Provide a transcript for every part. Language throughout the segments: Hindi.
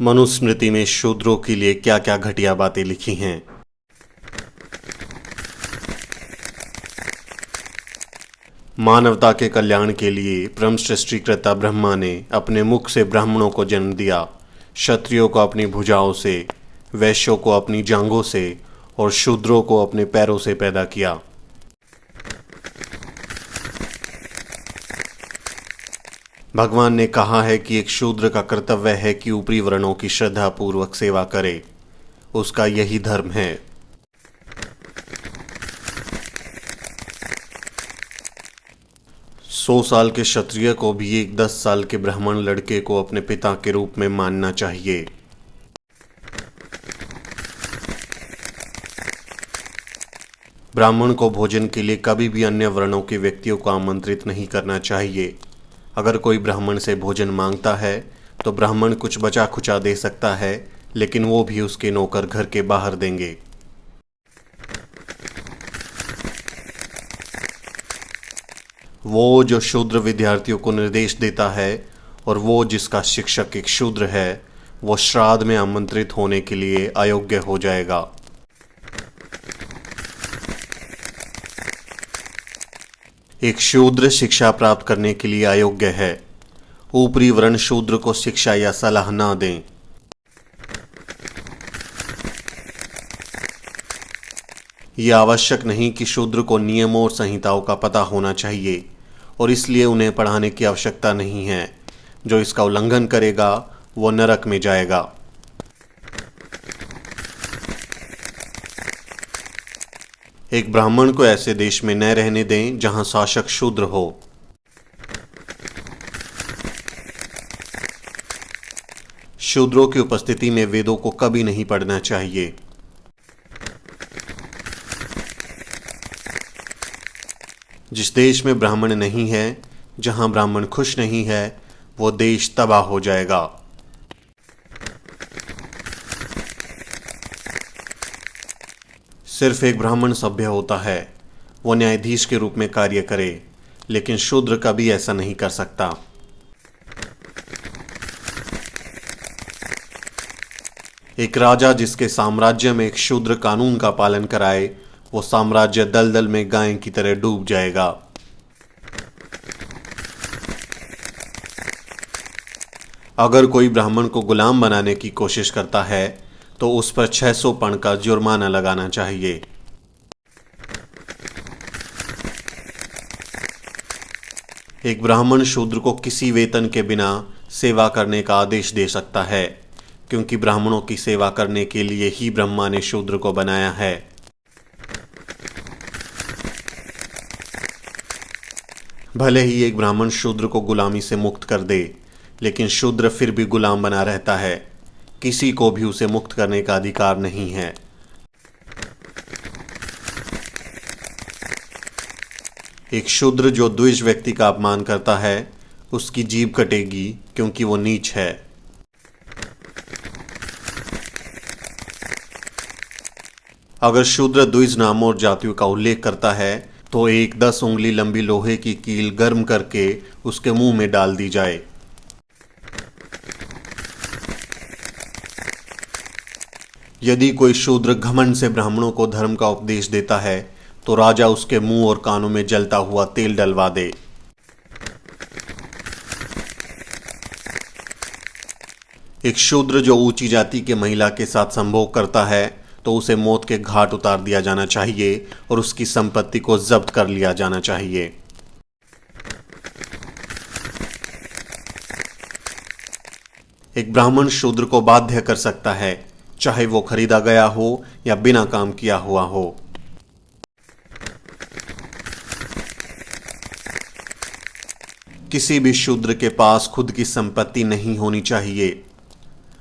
मनुस्मृति में शूद्रों के लिए क्या क्या घटिया बातें लिखी हैं। मानवता के कल्याण के लिए परम सृष्टिकर्ता ब्रह्मा ने अपने मुख से ब्राह्मणों को जन्म दिया, क्षत्रियों को अपनी भुजाओं से, वैश्यों को अपनी जांघों से और शूद्रों को अपने पैरों से पैदा किया। भगवान ने कहा है कि एक शूद्र का कर्तव्य है कि ऊपरी वर्णों की श्रद्धापूर्वक सेवा करे, उसका यही धर्म है। सौ साल के क्षत्रिय को भी एक 10 साल के ब्राह्मण लड़के को अपने पिता के रूप में मानना चाहिए। ब्राह्मण को भोजन के लिए कभी भी अन्य वर्णों के व्यक्तियों को आमंत्रित नहीं करना चाहिए। अगर कोई ब्राह्मण से भोजन मांगता है तो ब्राह्मण कुछ बचा खुचा दे सकता है, लेकिन वो भी उसके नौकर घर के बाहर देंगे। वो जो शूद्र विद्यार्थियों को निर्देश देता है और वो जिसका शिक्षक एक शूद्र है, वो श्राद्ध में आमंत्रित होने के लिए अयोग्य हो जाएगा। एक शूद्र शिक्षा प्राप्त करने के लिए अयोग्य है। ऊपरी वर्ण शूद्र को शिक्षा या सलाह ना दें। यह आवश्यक नहीं कि शूद्र को नियमों और संहिताओं का पता होना चाहिए और इसलिए उन्हें पढ़ाने की आवश्यकता नहीं है। जो इसका उल्लंघन करेगा वो नरक में जाएगा। एक ब्राह्मण को ऐसे देश में न रहने दें जहां शासक शूद्र हो। शूद्रों की उपस्थिति में वेदों को कभी नहीं पढ़ना चाहिए। जिस देश में ब्राह्मण नहीं है, जहां ब्राह्मण खुश नहीं है, वो देश तबाह हो जाएगा। सिर्फ एक ब्राह्मण सभ्य होता है, वो न्यायाधीश के रूप में कार्य करे, लेकिन शूद्र कभी ऐसा नहीं कर सकता। एक राजा जिसके साम्राज्य में एक शूद्र कानून का पालन कराए, वो साम्राज्य दलदल में गाय की तरह डूब जाएगा। अगर कोई ब्राह्मण को गुलाम बनाने की कोशिश करता है तो उस पर 600 पण का जुर्माना लगाना चाहिए। एक ब्राह्मण शूद्र को किसी वेतन के बिना सेवा करने का आदेश दे सकता है, क्योंकि ब्राह्मणों की सेवा करने के लिए ही ब्रह्मा ने शूद्र को बनाया है। भले ही एक ब्राह्मण शूद्र को गुलामी से मुक्त कर दे, लेकिन शूद्र फिर भी गुलाम बना रहता है। किसी को भी उसे मुक्त करने का अधिकार नहीं है। एक शूद्र जो द्विज व्यक्ति का अपमान करता है, उसकी जीभ कटेगी, क्योंकि वो नीच है। अगर शूद्र द्विज नामों और जातियों का उल्लेख करता है तो एक 10 उंगली लंबी लोहे की कील गर्म करके उसके मुंह में डाल दी जाए। यदि कोई शूद्र घमंड से ब्राह्मणों को धर्म का उपदेश देता है तो राजा उसके मुंह और कानों में जलता हुआ तेल डलवा दे। एक शूद्र जो ऊंची जाति के महिला के साथ संभोग करता है तो उसे मौत के घाट उतार दिया जाना चाहिए और उसकी संपत्ति को जब्त कर लिया जाना चाहिए। एक ब्राह्मण शूद्र को बाध्य कर सकता है, चाहे वो खरीदा गया हो या बिना काम किया हुआ हो। किसी भी शूद्र के पास खुद की संपत्ति नहीं होनी चाहिए।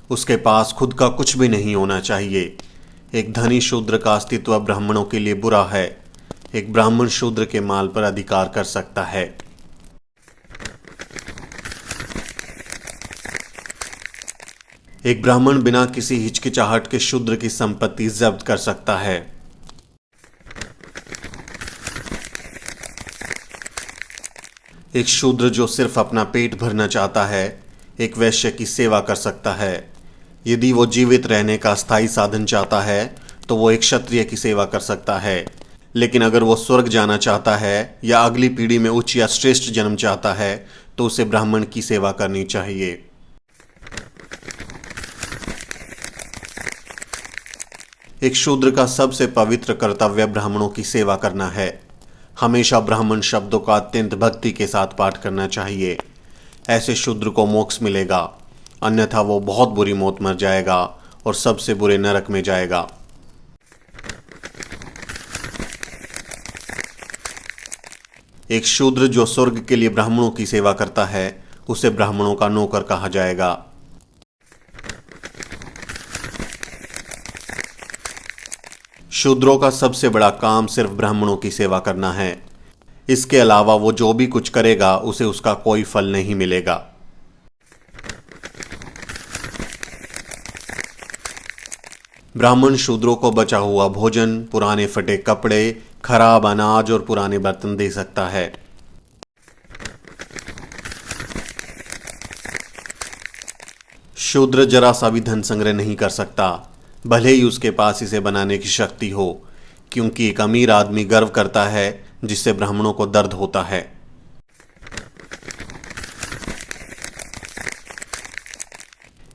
उसके पास खुद का कुछ भी नहीं होना चाहिए। एक धनी शूद्र का अस्तित्व ब्राह्मणों के लिए बुरा है। एक ब्राह्मण शूद्र के माल पर अधिकार कर सकता है। एक ब्राह्मण बिना किसी हिचकिचाहट के शूद्र की संपत्ति जब्त कर सकता है। एक शूद्र जो सिर्फ अपना पेट भरना चाहता है, एक वैश्य की सेवा कर सकता है। यदि वो जीवित रहने का स्थायी साधन चाहता है तो वो एक क्षत्रिय की सेवा कर सकता है, लेकिन अगर वो स्वर्ग जाना चाहता है या अगली पीढ़ी में उच्च या श्रेष्ठ जन्म चाहता है तो उसे ब्राह्मण की सेवा करनी चाहिए। एक शूद्र का सबसे पवित्र कर्तव्य ब्राह्मणों की सेवा करना है। हमेशा ब्राह्मण शब्दों का अत्यंत भक्ति के साथ पाठ करना चाहिए। ऐसे शूद्र को मोक्ष मिलेगा, अन्यथा वो बहुत बुरी मौत मर जाएगा और सबसे बुरे नरक में जाएगा। एक शूद्र जो स्वर्ग के लिए ब्राह्मणों की सेवा करता है उसे ब्राह्मणों का नौकर कहा जाएगा। शूद्रों का सबसे बड़ा काम सिर्फ ब्राह्मणों की सेवा करना है। इसके अलावा वो जो भी कुछ करेगा उसे उसका कोई फल नहीं मिलेगा। ब्राह्मण शूद्रों को बचा हुआ भोजन, पुराने फटे कपड़े, खराब अनाज और पुराने बर्तन दे सकता है। शूद्र जरा सा भी धन संग्रह नहीं कर सकता, भले ही उसके पास इसे बनाने की शक्ति हो, क्योंकि एक अमीर आदमी गर्व करता है जिससे ब्राह्मणों को दर्द होता है।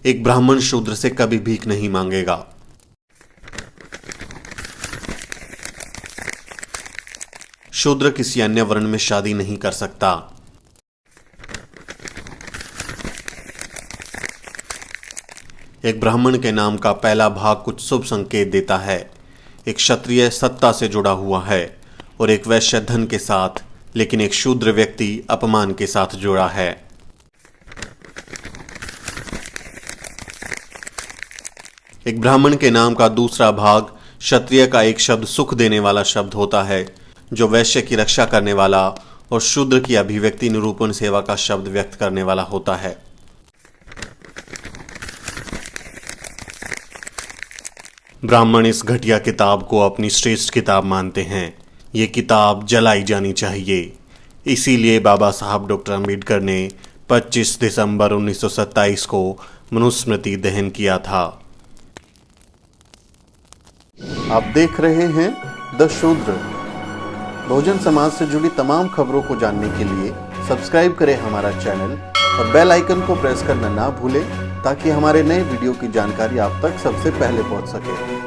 एक ब्राह्मण शूद्र से कभी भीख नहीं मांगेगा। शूद्र किसी अन्य वर्ण में शादी नहीं कर सकता। एक ब्राह्मण के नाम का पहला भाग कुछ शुभ संकेत देता है। एक क्षत्रिय सत्ता से जुड़ा हुआ है और एक वैश्य धन के साथ, लेकिन एक शूद्र व्यक्ति अपमान के साथ जुड़ा है। एक ब्राह्मण के नाम का दूसरा भाग क्षत्रिय का एक शब्द सुख देने वाला शब्द होता है, जो वैश्य की रक्षा करने वाला और शूद्र की अभिव्यक्ति निरूपण सेवा का शब्द व्यक्त करने वाला होता है। ब्राह्मण इस घटिया किताब को अपनी श्रेष्ठ किताब मानते हैं। ये किताब जलाई जानी चाहिए। इसीलिए बाबा साहब डॉक्टर अम्बेडकर ने 25 दिसंबर 1927 को मनुस्मृति दहन किया था। आप देख रहे हैं द शूद्र। बहुजन समाज से जुड़ी तमाम खबरों को जानने के लिए सब्सक्राइब करें हमारा चैनल और बेल आइकन को प्रेस करना ना भूलें, ताकि हमारे नए वीडियो की जानकारी आप तक सबसे पहले पहुंच सके।